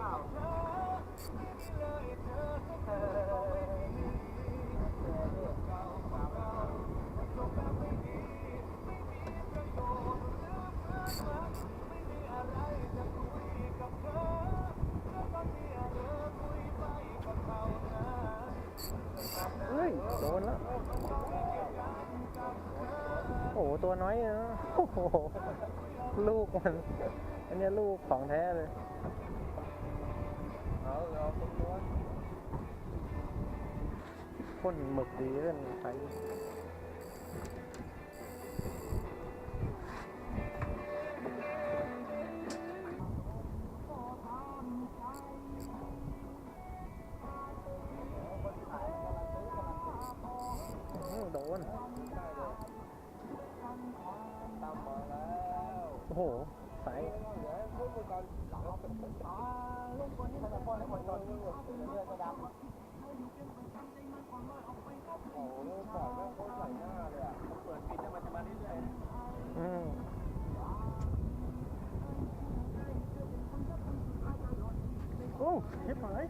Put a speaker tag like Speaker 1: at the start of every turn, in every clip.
Speaker 1: เฮ้ยโดนแล้วโอ้โหตัวน้อยนะโอ้โหลูกมันอันนี้ลูกของแท้เลยพ่นหมึกดีเล่นไปโดนโอ้โหใสโอ้ชิบหาย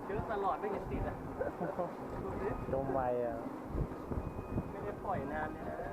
Speaker 2: เยอะตลอดไม่เห็นติดอ่ะ
Speaker 1: ดมไวอ่ะ
Speaker 2: ไม่ได้ปล่อยนานเลยนะ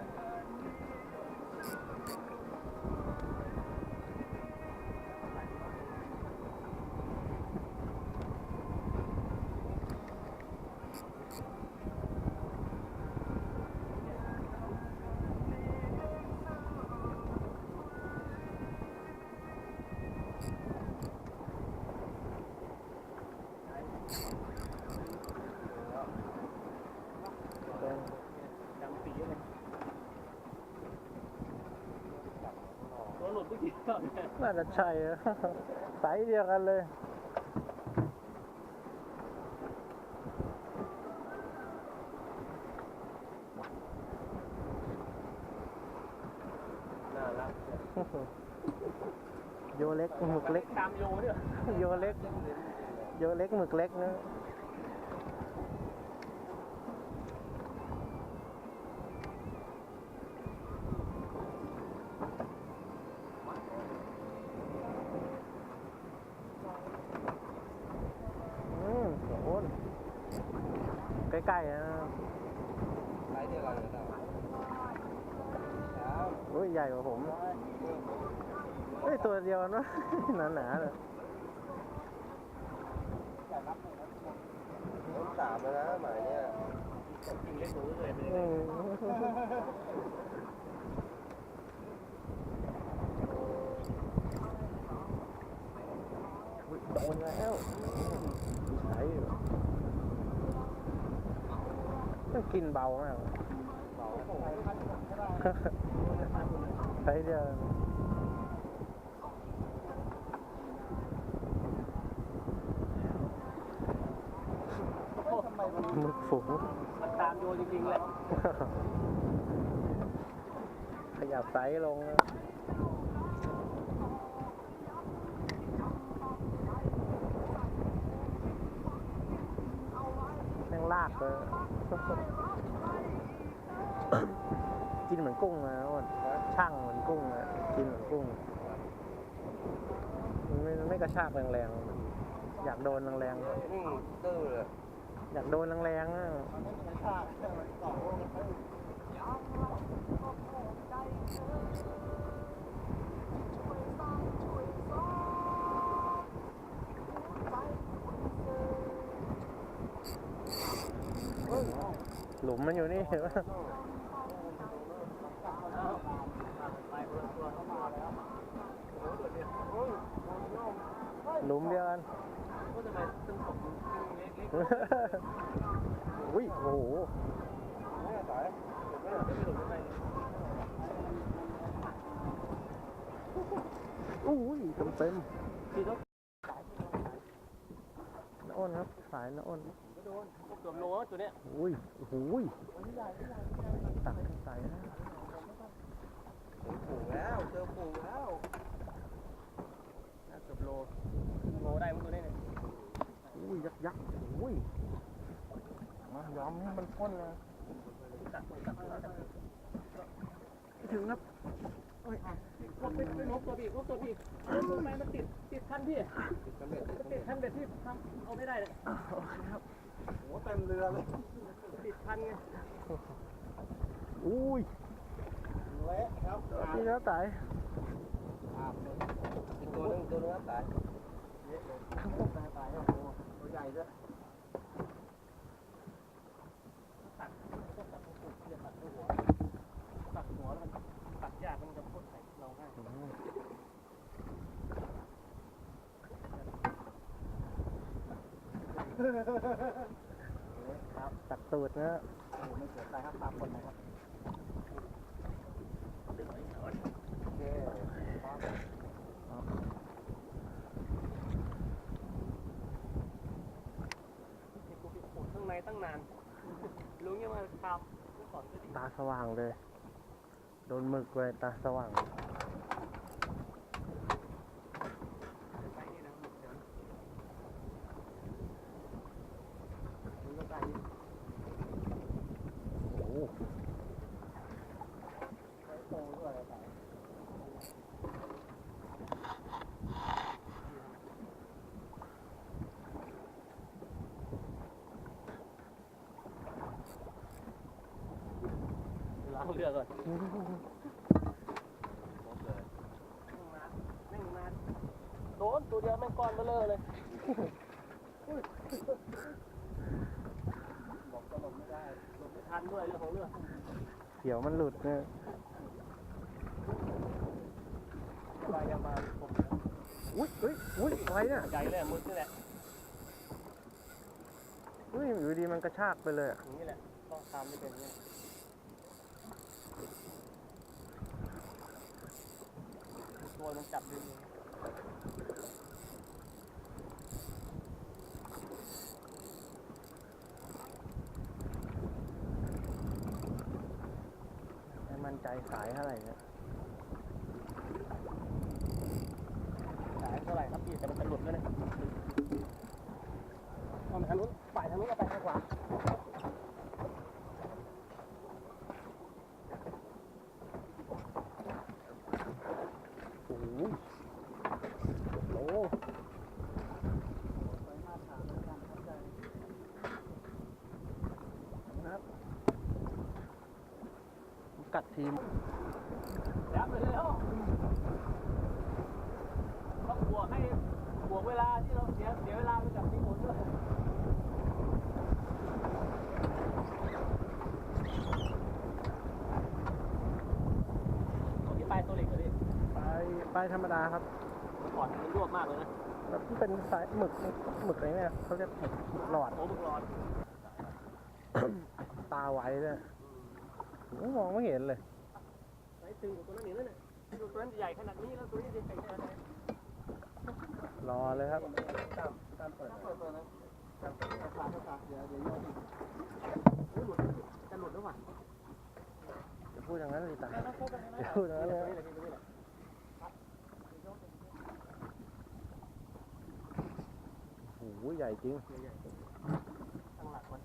Speaker 2: ดำปีเลยตัวหลุดเมื่อกี้
Speaker 1: น่าจะใช่ไซส์เดียวกันเลย
Speaker 2: น่ารัก
Speaker 1: โยเล็กหมึกเล็ก
Speaker 2: ตามโยเนี่ย
Speaker 1: โยเล็กโยเล็กหมึกเล็กนะโอ้ใกล้ๆนะ
Speaker 2: ไซส์เดียวกันเลย
Speaker 1: โอ้ยใหญ่กว่าผมเฮ้ยตัวเดียวนะหนาๆเลย
Speaker 2: สามแล้วนะหมายเนี่ยยิงเล็กหนูเลยไม่ได้
Speaker 1: โดนแล้วใช่มันกินเบามากใช้เดียวหมึกฝูง
Speaker 2: มันตามโยจริงๆแหละ
Speaker 1: ขยับไซส์ลงแม่งลากเลยกินเหมือนกุ้งนะช่างเหมือนกุ้งนะกินเหมือนกุ้งไม่กระชากแรงๆอยากโดนแรง
Speaker 2: ๆตื้อเลย
Speaker 1: อยากโดนแรงๆอ่ะหลุมมันอยู่นี่เห็นไหมหลุมเดียวกันอุ้ยโอ้โหอุ้ยเต็ม อ้นครับ สายน้าอ้น
Speaker 2: ก็โดนเกือบโลตัวเนี้ย
Speaker 1: อุ้ยโอ้โหตักใส่นะ
Speaker 2: ผูกแล้วเจอผูกแล้วเกือบโลได้มั้งตัวนี้เนี่ย
Speaker 1: อุ้ยยักษ์อุ้ยมายอมให้มันพ่นเลยถึงครับโอ้ย
Speaker 2: พวกเป็นนกตัวบีพวกบีลงไปมันติดคันพี่ติดคันเบ็ดที่ทำเอาไม่ได้เลย
Speaker 1: ครับ
Speaker 2: โอ้เต็มเรือเลยติดคันไง
Speaker 1: อุ้ย
Speaker 2: เละครับ
Speaker 1: นี่แล้วตาย
Speaker 2: อีกตัวนึงครับตายเยอะเลยตายแล้วตัวใหญ่ด้วยตัดหัวแล้วตัดยากมันจะพ่นใส่เราง่าย
Speaker 1: ครับตัดตูดนะ
Speaker 2: ไม่เสียใจครับตามคนนะครับโอเคข้างในตั้งนานลุงยังมาทำเมื่อก่อนก็ดี
Speaker 1: ตาสว่างเลย โดนหมึกเลยตาสว่าง
Speaker 2: ไปนี่นะเดี๋ยวลุงก็ไป
Speaker 1: โอ้โห
Speaker 2: โตด้วยไปล้างเรือก่อนโดนตัวเดียวแม่งก้อนเบลอเลยบอกจะหลบไม่ได้หลบไม่ทันด้วยเรื่องของเรื่อง
Speaker 1: เขียวมันหลุดเนี่ย
Speaker 2: ไปยังมาผม
Speaker 1: อุ้ยอุ้ยอุ้ยอะไรเนี่ย
Speaker 2: ใจเลยมุดนี่แหละ
Speaker 1: อุ้ยอยู่ดีมันกระชากไปเลยอะ
Speaker 2: อย่างนี้แหละต้องตามไม่เป็นนี่ตัวมันจับดึง
Speaker 1: ไม่มั่นใจสายเท่าไหร่เนี่ย
Speaker 2: สายเท่าไหร่ครับพี่แต่มันจะหลุดแล้วเนี่ยเอาทางนู้นไปทางนู้นเอาไปทางขวา
Speaker 1: โอ้โหโอ้ครับกัดทีม
Speaker 2: ยับเลยแล้วต้องบวกให้บวกเวลาที่เราเสียเวลาไปกับที่หมุนด้วยที่ปลายตัวเหล็กเลย
Speaker 1: ไปธรรมดาครับ
Speaker 2: ก่อนมันลวกมากเลยนะ
Speaker 1: แบบเป็นสายหมึกอะไรเนี่ยเขาเรียกหมึกหลอด
Speaker 2: โอ้บึกร้อน
Speaker 1: ตาไว้เลยมองไม่เห็นเลย
Speaker 2: ไอ้ตึงตัวนั้นนี่นั่นน่ะตัวนั้นใหญ่ขนาดนี้แล้วตัวนี้จะใหญ่ขนาดไหน
Speaker 1: รอเลยครับ
Speaker 2: ตามเปิดนะตามเปิดเดี๋ยวโยนหลุดจะหลุดหรือเปล่า
Speaker 1: จะพูดอย่างนั้นเลยตาจะพูดอย่างนั้นเลยโอ้โหใหญ่จริง
Speaker 2: ตั้งหลักก่อน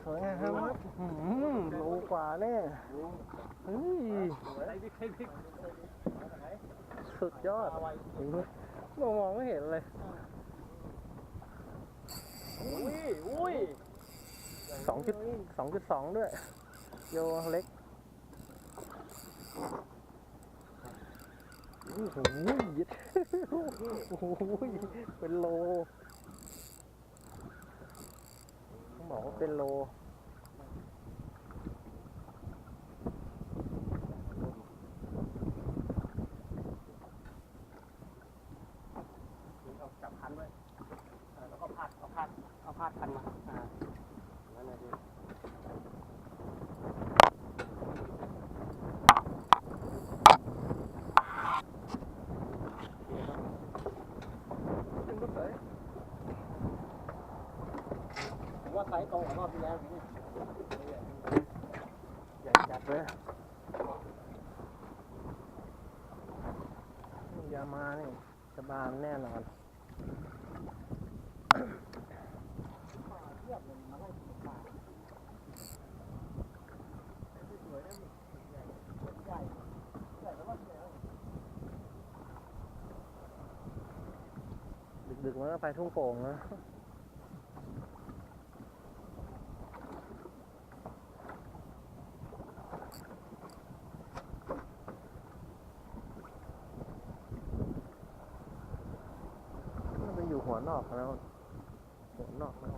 Speaker 1: สวยงามครับโลกว่าเนี่ยเฮ้ยสุดยอดมองไม่เห็นเลย
Speaker 2: อุ้ย
Speaker 1: 2.2 ด้วย โยเล็กโอ้โหโอ้โหเป็นโลต้องบอกว่าเป็นโล
Speaker 2: จับคันไว้แล้วก็พัดเอา พาดคันมานั่นแหละดิผมว่าไซส์โตกว่ารอบที่แล้วนี่ใหญ่จัดเลย
Speaker 1: ยามานี่จะบานแน่นอน
Speaker 2: เทียบเลยมาให้สิบบาทสวยๆนะใหญ่ใหญ่ใหญ่แล้วว่าใหญ่แล้ว
Speaker 1: ดึกๆมันก็ไปทุ่งโป่งนะมันไปอยู่หัวนอกแล้วหัวนอกมัน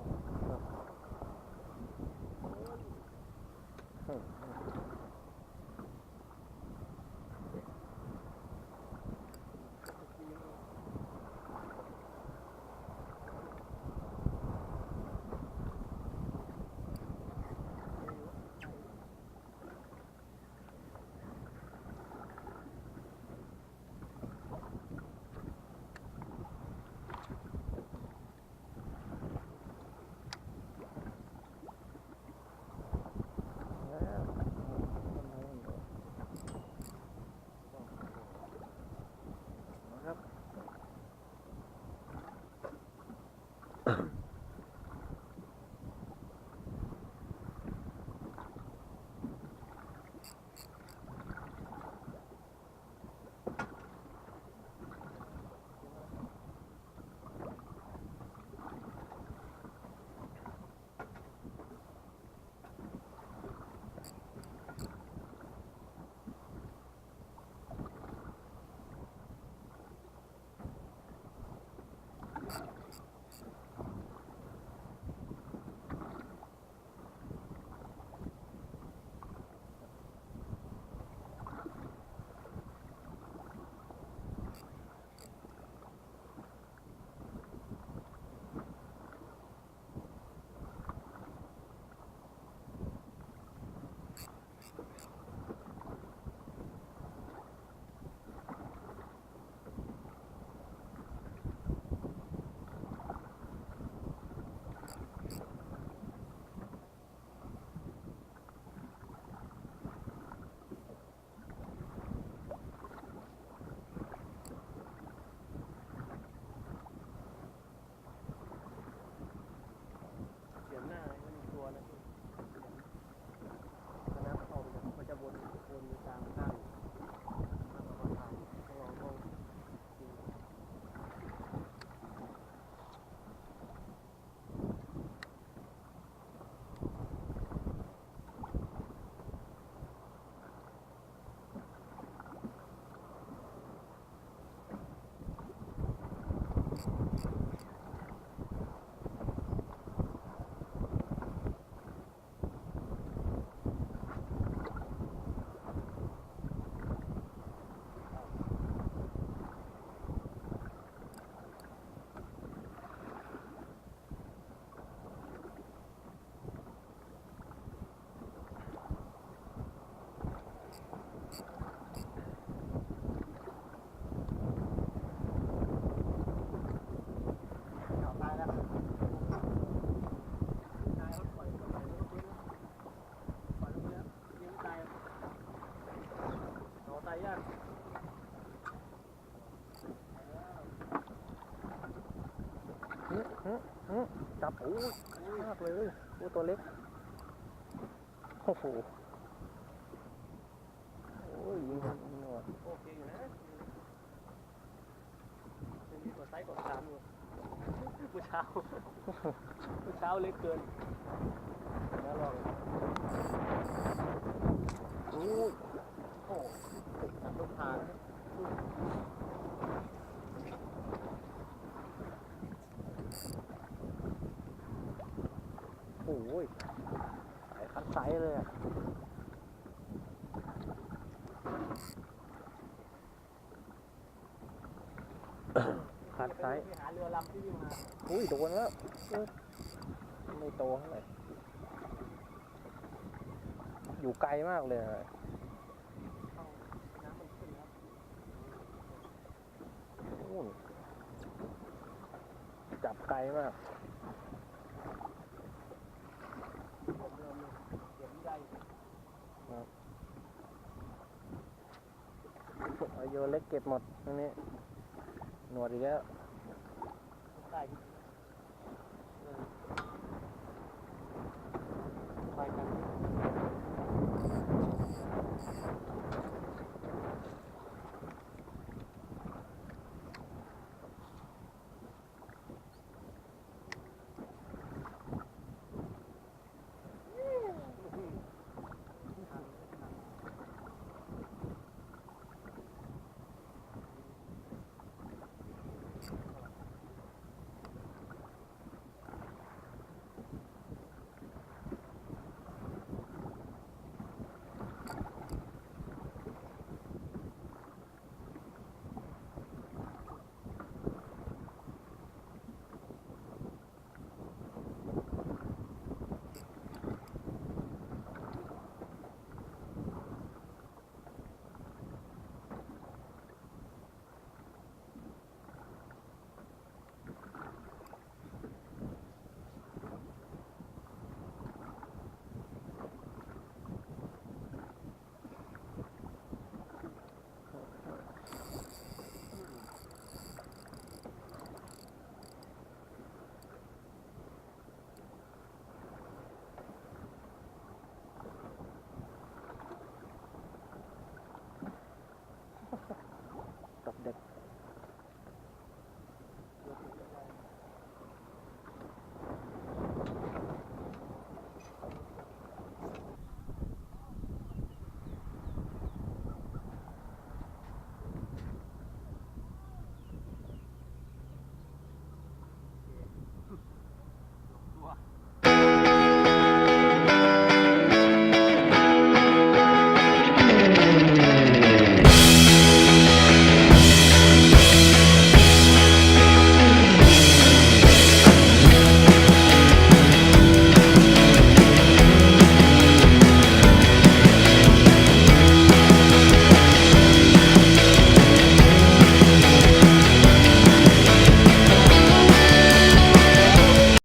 Speaker 1: จับโอ้ยมากเลยโอ้ตัวเล็กโอ้โหโอ้ยยิงหนวด
Speaker 2: โอเคอยู่นะเป็นดีกว่าไซส์กว่าสามอยู่ผู้เช้าเล็กเกินแล้วลองโอ้ยโอ้ตัดลูกทาน
Speaker 1: โอ้ยสายคัดไซส์เลยอ่ะคัดไซส์
Speaker 2: หาเรือลำที่วิ่งมา
Speaker 1: อุ้ยโดนแล้ว ไม่โตเท่าไหร่อยู่ไกลมากเลยอะ
Speaker 2: เข้าน้ำมันขึ้นแล้ว
Speaker 1: นู่นจับไกลมาก
Speaker 2: ผมเริ่มเลยเดี๋ยวไม่ได้
Speaker 1: เอาโยเล็กเก็บหมดตรงนี้หนวดอีกแล้ว
Speaker 2: ได้ไปกัน